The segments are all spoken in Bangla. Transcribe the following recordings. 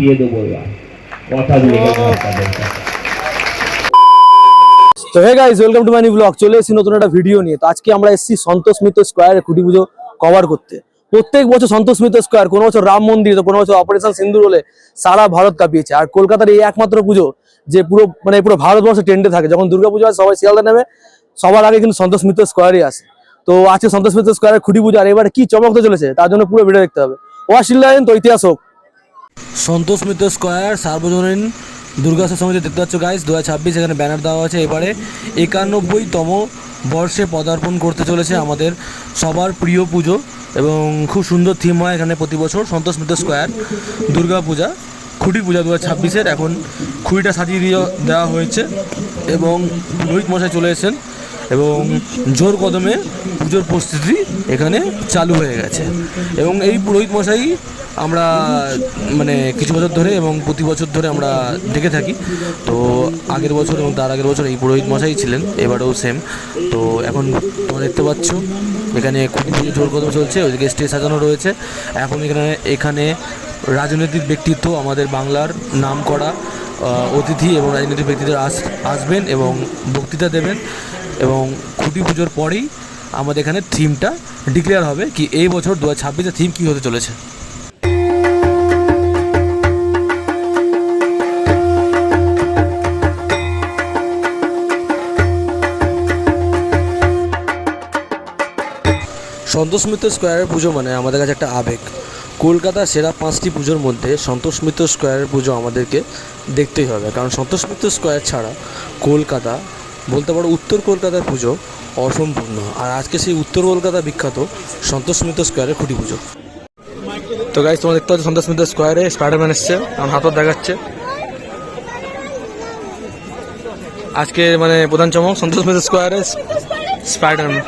কাঁপিয়ে দেবো এবার, কথা দিয়ে গেলাম আপনাদের কাছে। তো hey guys, welcome to my new blog. চলে এসেছি নতুন একটা ভিডিও নিয়ে। তো আজকে আমরা এসেছি সন্তোষ মিত্র স্কোয়ারে খুঁটি পুজো কভার করতে। প্রত্যেক বছর সন্তোষ মিত্র স্কোয়ার, কোনো বছর রাম মন্দির, তো কোনো বছর অপারেশন সিন্দুর হলে সারা ভারত কাঁপিয়েছে। আর কলকাতার এই একমাত্র পুজো যে পুরো ভারতবর্ষে ট্রেন্ডে থাকে। যখন দুর্গাপুজো হয় সবাই শিয়ালদা নেমে, সবার আগে কিন্তু সন্তোষ মিত্র স্কোয়ারই আসে। তো আজকে সন্তোষ মিত্র স্কোয়ারের খুঁটি পুজো, আর এবারে কি চমকতে চলেছে তার জন্য পুরো ভিডিও দেখতে হবে। ওয়াশিল্লায়ন তো ইতিহাস হোক। সন্তোষ মিত্র স্কোয়ার সার্বজনীন দুর্গাসর সমিতি দেখতে পাচ্ছ গাইস, 2026 এখানে ব্যানার দেওয়া আছে। এবারে 91তম বর্ষে পদার্পণ করতে চলেছে আমাদের সবার প্রিয় পুজো, এবং খুব সুন্দর থিম হয় এখানে প্রতি বছর। সন্তোষ মিত্র স্কোয়ার দুর্গা পূজা, খুঁটি পূজা 2026-এর এখন খুঁটিটা সাজিয়ে দেওয়া হয়েছে, এবং পুরোহিত মশাই চলে এসেছেন, এবং জোর কদমে পুজোর প্রস্তুতি এখানে চালু হয়ে গেছে। এবং এই পুরোহিত মশাই আমরা কিছু বছর ধরে এবং প্রতি বছর ধরে আমরা দেখে থাকি। তো আগের বছর এবং তার আগের বছর এই পুরোহিত মশাই ছিলেন, এবারেও সেম। তো এখন তোমরা দেখতে পাচ্ছ এখানে খুঁটি পুজো জোর কদমে চলছে, ওইদিকে স্টেজ সাজানো রয়েছে। এখন এখানে রাজনৈতিক ব্যক্তিত্ব, আমাদের বাংলার নাম করা অতিথি এবং রাজনৈতিক ব্যক্তিত্ব আসবেন এবং বক্তৃতা দেবেন, এবং খুঁটি পুজোর পরেই আমাদের এখানে থিমটা ডিক্লেয়ার হবে কি এই বছর 2026-এর থিম কী হতে চলেছে। সন্তোষ মিত্র স্কোয়ারের পুজো মানে আমাদের কাছে একটা আবেগ। কলকাতার সেরা 5টি পুজোর মধ্যে সন্তোষ মিত্র স্কোয়ারের পুজো আমাদেরকে দেখতেই হবে, কারণ সন্তোষ মিত্র স্কোয়ার ছাড়া কলকাতা, বলতে পারো উত্তর কলকাতার পুজো অসম্পূর্ণ। আর আজকে সেই উত্তর কলকাতা বিখ্যাত সন্তোষ মিত্র স্কোয়ারের খুঁটি পুজো। তো গাইস, তোমরা দেখতে পাচ্ছ সন্তোষ মিত্র স্কোয়ারে স্পাইডারম্যান এসছে, কারণ হাতও দেখাচ্ছে। আজকে প্রধান চমক সন্তোষ মিত্র স্কোয়ারে স্পাইডারম্যান।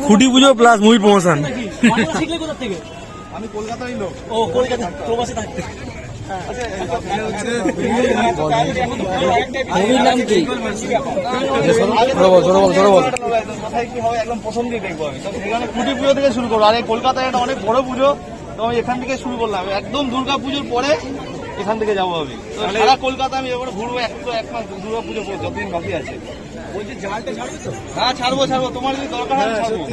খুঁটি পুজো প্লাস মুভি প্রমোশন। আমি কলকাতারই লোক। ও কলকাতা প্রবাসী থাকতে। মুভির নাম কি? একদম প্রথম দিয়ে দেখবো আমি এখানে খুঁটি পুজো থেকে শুরু করবো। আর এই কলকাতায় একটা অনেক বড় পুজো, তো আমি এখান থেকে শুরু করলাম। একদম দুর্গা পুজোর পরে এখান থেকে যাবো আমি। সারা কলকাতা আমি এবার ঘুরবো, এক মাস দুর্গা পুজো যতদিন বাকি আছে। বলছি জালটা ছাড়বো তো? হ্যাঁ ছাড়বো, তোমার যদি দরকার হয় ছাড়বো।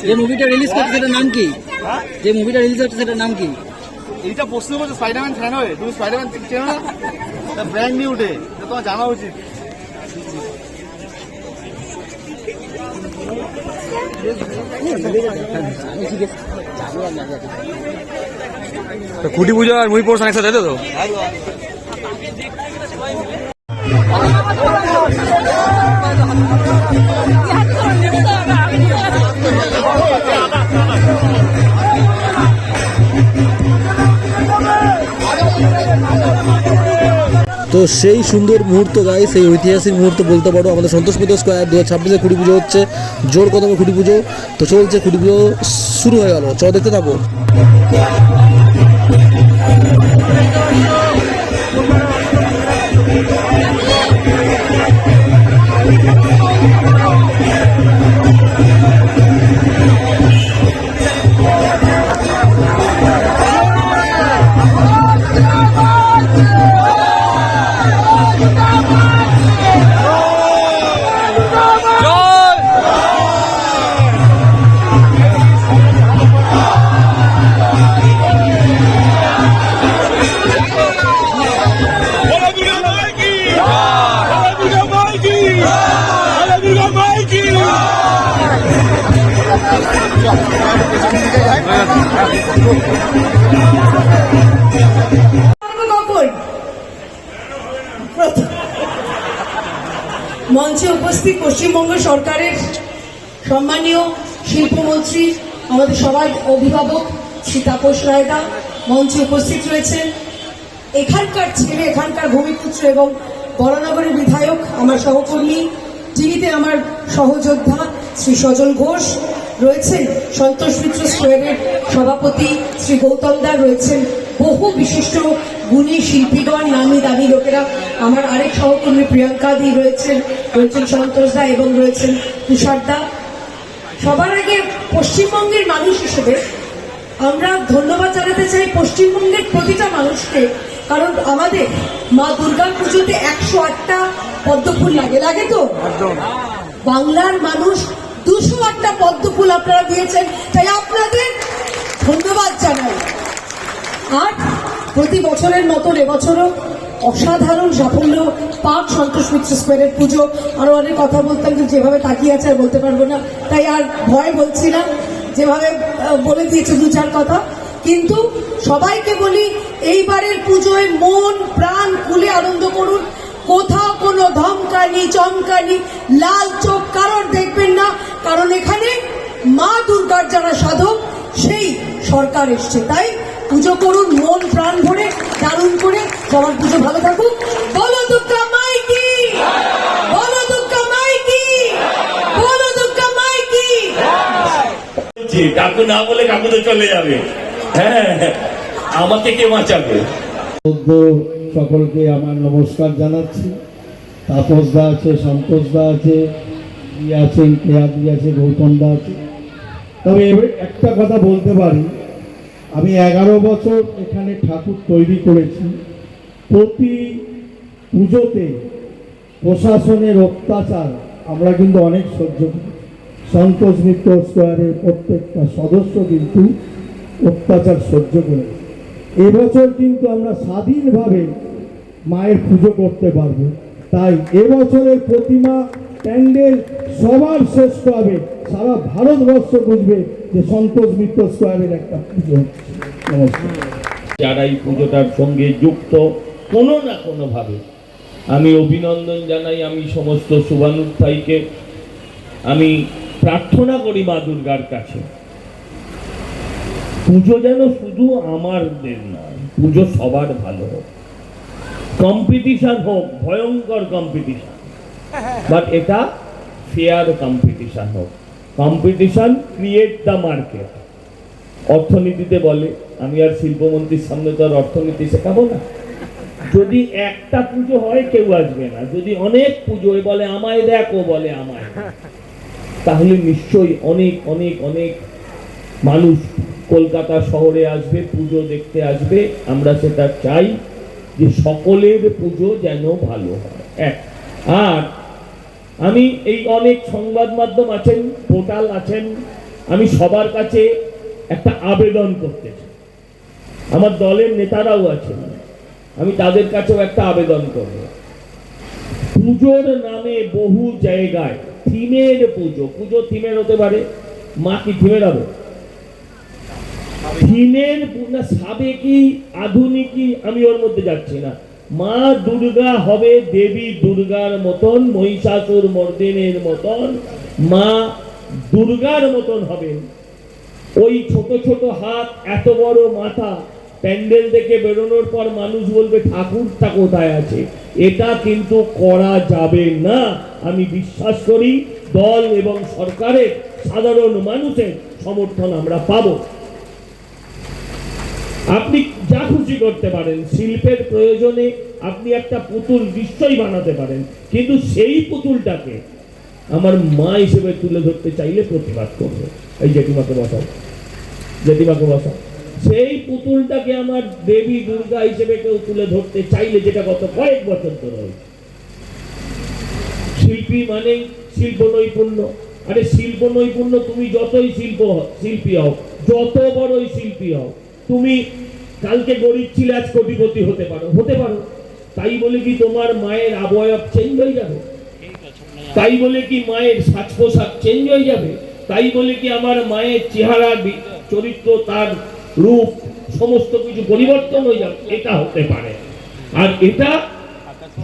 যে মুভিটা রিলিজ করছে সেটার নাম কি? যে মুভিটা রিলিজ হচ্ছে সেটার নাম কি? এইটা প্রশ্ন করছো স্পাইডারম্যান ফ্যান হয়ে? তুমি স্পাইডারম্যান চেনো না? ব্র্যান্ড নিউ ডে, তোমার জানা উচিত। খুঁটি পুজো আর মুভি প্রমোশন একসাথে, তাই তো? তো সেই সুন্দর মুহূর্ত গাইস, সেই ঐতিহাসিক মুহূর্ত বলতে পারো আমাদের সন্তোষ মিত্র স্কোয়ার 2026-এ খুঁটি পুজো হচ্ছে, জোর কদমে খুঁটি পুজো তো চলছে। খুঁটি পুজো শুরু হয়ে গেল, চলো দেখতে থাকো। মঞ্চে উপস্থিত পশ্চিমবঙ্গ সরকারের সম্মানীয় শিল্পমন্ত্রী, আমাদের সবার অভিভাবক শ্রী তাপস রায়দা মঞ্চে উপস্থিত রয়েছেন। এখানকার ছেলে, এখানকার ভূমিপুত্র এবং বরানগরের বিধায়ক, আমার সহকর্মী, টিভিতে আমার সহযোদ্ধা শ্রী সজল ঘোষ, রয়েছেন সন্তোষ মিত্র স্কোয়ারের সভাপতি শ্রী গৌতম দা, রয়েছেন বহু বিশিষ্ট গুণী শিল্পীগণ, নামি দামি লোকেরা, আমার আরেক সহকর্মী প্রিয়াঙ্কা দি রয়েছেন সন্তোষ দা এবং রয়েছেন তুষার দা। সবার আগে পশ্চিমবঙ্গের মানুষ হিসেবে আমরা ধন্যবাদ জানাতে চাই পশ্চিমবঙ্গের প্রতিটা মানুষকে, কারণ আমাদের মা দুর্গা পুজোতে 108টা পদ্মফুল লাগে তো বাংলার মানুষ 208টা পদ্মফুল আপনারা দিয়েছেন, তাই আপনাদের ধন্যবাদ জানাই। আর প্রতি বছরের মতন এবছরও অসাধারণ সাফল্য পাক সন্তোষ মিত্র স্কোয়ারের পুজো। আরো অনেক কথা বলতাম, কিন্তু যেভাবে তাকিয়ে আছে আর বলতে পারবো না, তাই আর ভয় বলছি না, যেভাবে বলে দিয়েছে 2-4 কথা। কিন্তু সবাইকে বলি, এইবারের পুজোয় মন প্রাণ খুলে আনন্দ করুন। কোথাও কোনো ধমকানি চমকানি লাল চোখ কারোর দেখবেন না, কারণ এখানে মা দুর্গার যারা সাধক সেই সরকার এসছে। তাই পুজো করুন মন প্রাণ ভরে, দারুণ করে। সবার পুজো ভালো থাকুক। বলো দুর্গা মাই কি, বলো দুর্গা মাই কি, বলো দুর্গা মাই কি। কাকু না বলে কাকু তো চলে যাবে, হ্যাঁ আমাকে কে বাঁচাবে? সকলকে আমার নমস্কার জানাচ্ছি। তাপস দা আছে, সন্তোষ দা আছে, আছেন কেয়াদি আছে, গৌতম দা আছে। তবে এবার একটা কথা বলতে পারি, আমি 11 বছর এখানে ঠাকুর তৈরি করেছি। প্রতি পুজোতে প্রশাসনের অত্যাচার আমরা কিন্তু অনেক সহ্য করি। সন্তোষ মিত্র স্কোয়ারের প্রত্যেকটা সদস্য কিন্তু অত্যাচার সহ্য করেছে। এবছর কিন্তু আমরা স্বাধীনভাবে মায়ের পুজো করতে পারবো। তাই এবছরের প্রতিমা প্যান্ডেল সবার শ্রেষ্ঠ হবে, সারা ভারতবর্ষ বুঝবে যে সন্তোষ মিত্র স্কোয়ারের একটা পুজো হচ্ছে। নমস্কার। যারা এই পুজোটার সঙ্গে যুক্ত কোনো না কোনোভাবে আমি অভিনন্দন জানাই। আমি সমস্ত শুভানুধ্যায়ীকে আমি প্রার্থনা করি মা দুর্গার কাছে, পুজো যেন শুধু আমাদের নয়, পুজো সবার ভালো হোক। কম্পিটিশন হোক, ভয়ঙ্কর কম্পিটিশন, বাট এটা ফেয়ার কম্পিটিশন হোক। Competition create the market. অর্থনীতিতে বলে, আমি আর শিল্পমন্ত্রীর সামনে তো আর অর্থনীতি শেখাবো না। যদি একটা পুজো হয় কেউ আসবে না, যদি অনেক পুজো বলে আমায় দেখ, ও বলে আমায়, তাহলে নিশ্চয়ই অনেক অনেক অনেক মানুষ কলকাতা শহরে আসবে, পুজো দেখতে আসবে। আমরা সেটা চাই যে সকলের পুজো যেন ভালো হয়। আর আমি এই অনেক সংবাদ মাধ্যম আছেন, পোর্টাল আছেন, আমি সবার কাছে একটা আবেদন করতে চাই। আমার দলের নেতারাও আছেন, আমি তাদের কাছেও একটা আবেদন করব। পুজোর নামে বহু জায়গায় থিমের পুজো, পুজো থিমের হতে পারে, মা কি থিমের হবে? থিমের না সাবেকি আধুনিকি আমি ওর মধ্যে যাচ্ছি না। মা দুর্গা হবে দেবী দুর্গার মতন, মহিষাসুর মর্দিনের মতন, মা দুর্গার মতন হবেন। ওই ছোট ছোট হাত, এত বড় মাথা, প্যান্ডেল থেকে বেরোনোর পর মানুষ বলবে ঠাকুরটা কোথায় আছে। এটা কিন্তু করা যাবে না। আমি বিশ্বাস করি দল এবং সরকারের সাধারণ মানুষের সমর্থন আমরা পাবো। আপনি যা খুশি করতে পারেন, শিল্পের প্রয়োজনে আপনি একটা পুতুল নিশ্চয়ই বানাতে পারেন, কিন্তু সেই পুতুলটাকে আমার মা হিসেবে তুলে ধরতে চাইলে প্রতিবাদ করবে। এই জেঠিমাকে বসাও, জেঠিমাকে বসাও। সেই পুতুলটাকে আমার দেবী দুর্গা হিসেবে কেউ তুলে ধরতে চাইলে, যেটা গত কয়েক বছর ধরে হয়েছে। শিল্পী মানে শিল্প নৈপুণ্য। আরে শিল্প নৈপুণ্য, তুমি যতই শিল্পী হও, যত বড়ই শিল্পী হও, তুমি কালকে গরিব ছিলে, আজ কোটিপতি হতে পারো। তাই বলে কি তোমার মায়ের অবয়ব চেঞ্জ হয়ে যাবে? তাই বলে কি মায়ের সাজ পোশাক চেঞ্জ হয়ে যাবে? তাই বলে কি আমার মায়ের চেহারা, চরিত্র, তার রূপ, সমস্ত কিছু পরিবর্তন হয়ে যাবে? এটা হতে পারে। আর এটা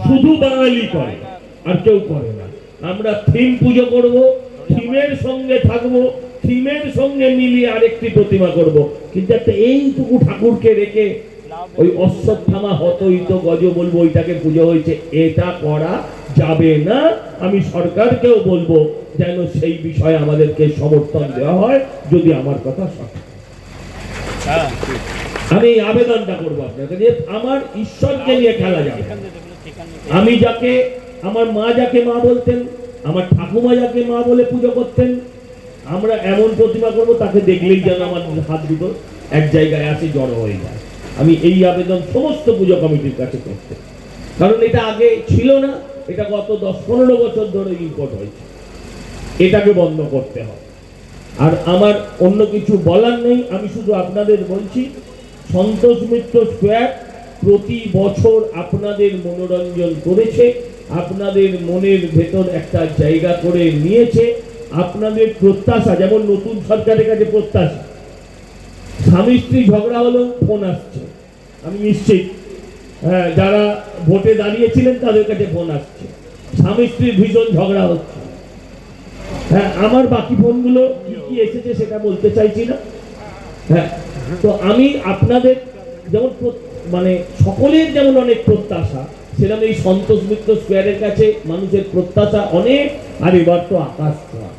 শুধু বাঙালি করে, আর কেউ করে না। আমরা থিম পুজো করব, থিমের সঙ্গে থাকবো, থিমের সঙ্গে মিলিয়ে আরেকটি প্রতিমা করব। কিন্তু একটা এইটুকু ঠাকুরকে রেখে ওই অশ্বত্থামা হতইত গজ বলবো ওইটাকে পুজো হয়েছে, এটা করা যাবে না। আমি সরকারকেও বলবো যেন সেই বিষয়ে আমাদেরকে সমর্থন দেওয়া হয়, যদি আমার কথা সঠিক। আমি এই আবেদনটা করবো আপনাকে যে আমার ঈশ্বরকে নিয়ে খেলা যাবে। আমি যাকে, আমার মা যাকে মা বলতেন, আমার ঠাকুমা যাকে মা বলে পুজো করতেন, আমরা এমন প্রতিমা করবো তাকে দেখলেই যেন আমার হাত দুটো এক জায়গায় আসে, জড়ো হয়ে যায়। আমি এই আবেদন সমস্ত পুজো কমিটির কাছে করতে, কারণ এটা আগে ছিল না, এটা গত 10-15 বছর ধরে ইম্পোর্ট হয়েছে, এটাকে বন্ধ করতে হবে। আর আমার অন্য কিছু বলার নেই, আমি শুধু আপনাদের বলছি সন্তোষ মিত্র স্কোয়ার প্রতি বছর আপনাদের মনোরঞ্জন করেছে, আপনাদের মনের ভেতর একটা জায়গা করে নিয়েছে। আপনাদের প্রত্যাশা, যেমন নতুন সরকারের কাছে প্রত্যাশা, স্বামী স্ত্রী ঝগড়া হলো ফোন আসছে, আমি নিশ্চিত হ্যাঁ যারা ভোটে দাঁড়িয়েছিলেন তাদের কাছে ফোন আসছে, স্বামী স্ত্রীর ভীষণ ঝগড়া হচ্ছে। হ্যাঁ, আমার বাকি ফোনগুলো কি এসেছে সেটা বলতে চাইছি না। হ্যাঁ, তো আমি আপনাদের যেমন মানে সকলের যেমন অনেক প্রত্যাশা, সেরকম এই সন্তোষ মিত্র স্কোয়ারের কাছে মানুষের প্রত্যাশা অনেক। আর এবার তো আকাশ ছোঁয়া,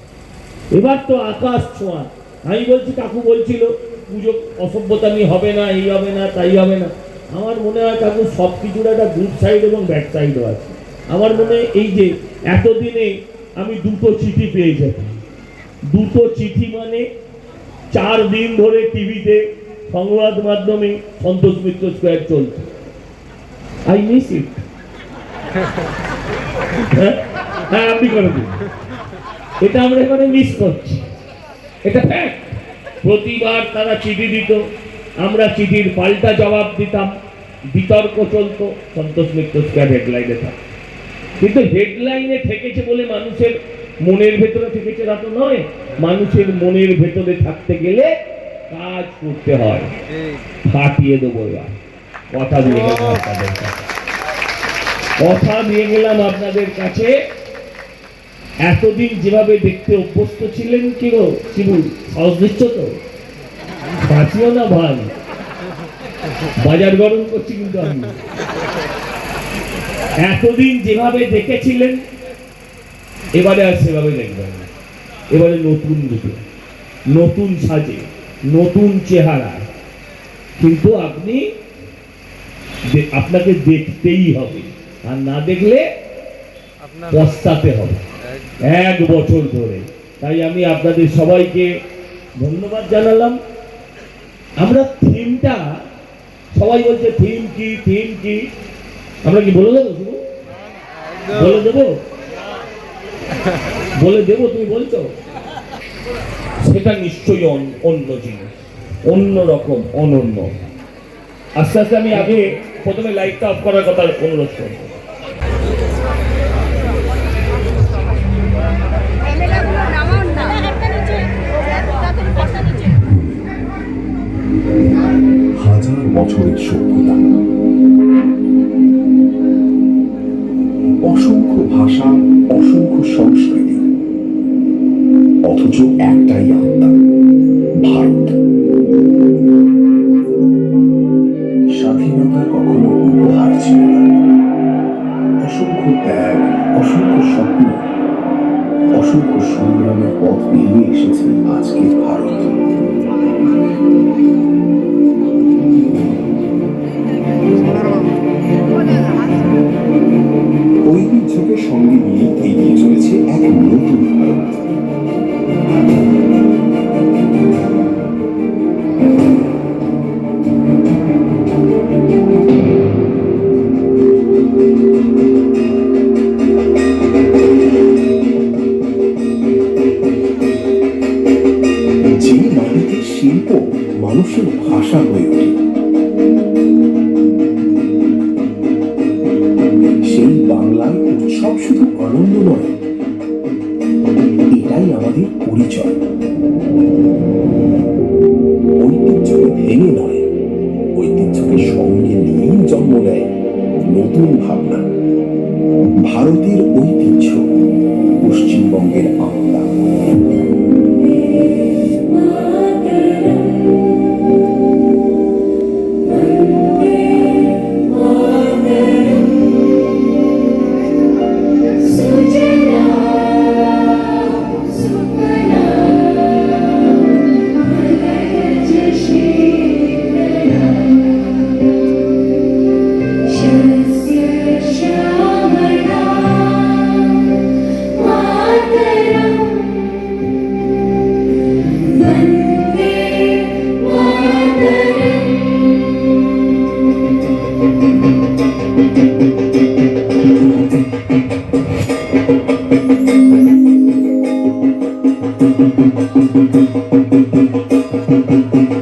এবার তো আকাশ ছোঁয়া। আমি বলছি, কাকু বলছিল পুজো অসভ্যতামি হবে না, এই হবে না, তাই হবে না। আমার মনে হয় কাকু সব কিছুর একটা গুড সাইড এবং ব্যাড সাইডও আছে। আমার মনে হয় এই যে এতদিনে আমি 2টো চিঠি পেয়ে যেতাম, 2টো চিঠি মানে 4 দিন ধরে টিভিতে সংবাদ মাধ্যমে সন্তোষ মিত্র স্কোয়ার চলছে। I miss it. হ্যাঁ, আপনি করে দিন, এটা আমরা এখানে মিস করছি, এটা ফ্যাক্ট। প্রতিবার তারা চিঠি দিত, আমরা চিঠির পাল্টা জবাব দিতাম, বিতর্ক চলতো, সন্তোষ মিত্র স্কোয়ার হেডলাইনে থাকতো। কিন্তু হেডলাইনে থেকেছে বলে মানুষের মনের ভেতরে থেকেছে তা তো নয়। মানুষের মনের ভেতরে থাকতে গেলে কাজ করতে হয়। ফাটিয়ে দেবো এবার, কথা দিয়ে গেলাম আপনাদের কাছে, কথা দিয়ে গেলাম আপনাদের কাছে। এতদিন যেভাবে দেখতে অভ্যস্ত ছিলেন, কি গো শিবু, সাহস দিচ্ছ তো? বাঁচিও না ভাই, বাজার গরম করছি কিন্তু আমি। এতদিন যেভাবে দেখেছিলেন এবারে আর সেভাবে দেখবেন না। এবারে নতুন রূপে, নতুন সাজে, নতুন চেহারা। কিন্তু আপনাকে দেখতেই হবে, আর না দেখলে পস্তাতে হবে 1 বছর ধরে। তাই আমি আপনাদের সবাইকে ধন্যবাদ জানালাম। আমরা থিমটা, সবাই বলছে থিম কি, থিম কি, আমরা কি বলে দেবো? শুধু বলে দেবো, বলে দেবো, তুমি বলছো? সেটা নিশ্চয়ই অন্য জিনিস, অন্য রকম, অনন্য। আস্তে আস্তে আমি আগে প্রথমে লাইটটা অফ করার কথা অনুরোধ করবো। হাজার বছরের সভ্যতা, অসংখ্য ভাষা, অসংখ্য সংস্কৃতি, অথচ একটাই আত্মা, ভারত। স্বাধীনতা কখনো উপহার ছিল না, অসংখ্য ত্যাগ, অসংখ্য স্বপ্ন, অসংখ্য সংগ্রামের পথ পেরিয়ে এসেছে আজকের ভারত। ঐতিহ্যকে সঙ্গে নিয়ে এগিয়ে চলেছে এক নতুন ভারত। যে মাটিতে শিল্প মানুষের ভাষা হয়ে ওঠে, সেই বাংলায় উৎসব শুধু আনন্দ নয়, এটাই আমাদের পরিচয়। ঐতিহ্যকে ভেঙে নয়, ঐতিহ্যকে সঙ্গে নিয়েই জন্ম নেয় নতুন ভাবনা। ভারতের ঐতিহ্য, পশ্চিমবঙ্গের আত্মা।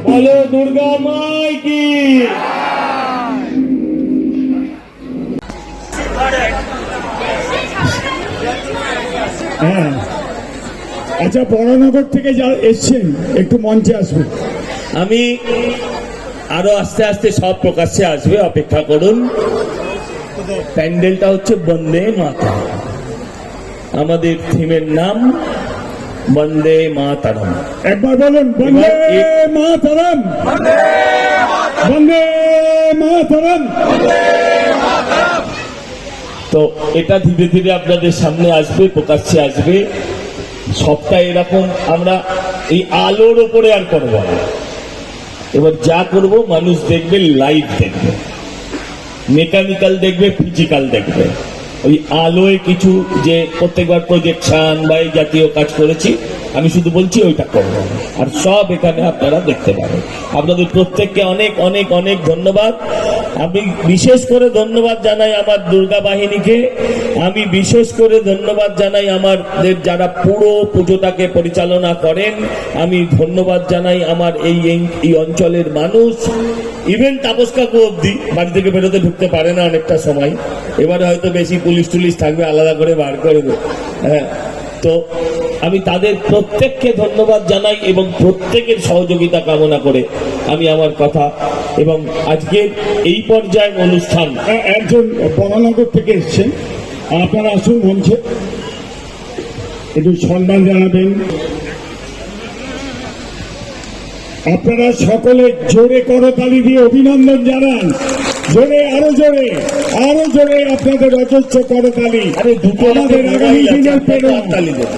বলো দুর্গা মাই কি। হ্যাঁ, আচ্ছা বড়নগর থেকে যা এসছেন একটু মঞ্চে আসবে। আমি আরো আস্তে আস্তে সব প্রকাশ্যে আসবে, অপেক্ষা করুন। প্যান্ডেলটা হচ্ছে বন্দে মাতরম, আমাদের থিমের নাম বন্দে মাতরম। একবার বলুন বন্দে মাতরম, বন্দে মাতরম। তো এটা ধীরে ধীরে আপনাদের সামনে আসবে, প্রকাশ্যে আসবে। সবটা এরকম আমরা এই আলোর ওপরে আর করবো না। এবার যা করব মানুষ দেখবে, লাইভ দেখবে, মেকানিক্যাল দেখবে, ফিজিক্যাল দেখবে। ওই আলোয় কিছু যে প্রত্যেকবার প্রজেকশন বা এই জাতীয় কাজ করেছি, আমি শুধু বলছি ওইটা করবো, আর সব এখানে আপনারা দেখতে পাবেন। আপনাদের প্রত্যেককে অনেক অনেক অনেক ধন্যবাদ। আমি বিশেষ করে ধন্যবাদ জানাই আমার দুর্গা বাহিনীকে। আমি বিশেষ করে ধন্যবাদ জানাই আমাদের যারা পুরো পুজোটাকে পরিচালনা করেন। আমি ধন্যবাদ জানাই আমার এই অঞ্চলের মানুষ। ইভেন তাপস কাকু অব্দি বাড়ি থেকে বেরোতে ঢুকতে পারে না অনেকটা সময়। এবারে হয়তো বেশি পুলিশ টুলিশ থাকবে, আলাদা করে বার করবে। হ্যাঁ, তো আমি তাদের প্রত্যেককে ধন্যবাদ জানাই এবং প্রত্যেকের সহযোগিতা কামনা করে আমি আমার কথা এবং আজকের এই পর্যায়ের অনুষ্ঠান। একজন বড়নগর থেকে এসছেন, আপনারা আসুন মঞ্চে, একটু সম্মান জানাবেন। আপনারা সকলে জোরে করতালি দিয়ে অভিনন্দন জানান। জোরে, আরো জোরে, আরো জোরে আপনাদের অজস্র করতালি। আরে দুটো আমাদের আগামী দিনের প্রেরণা। তালি দেবো।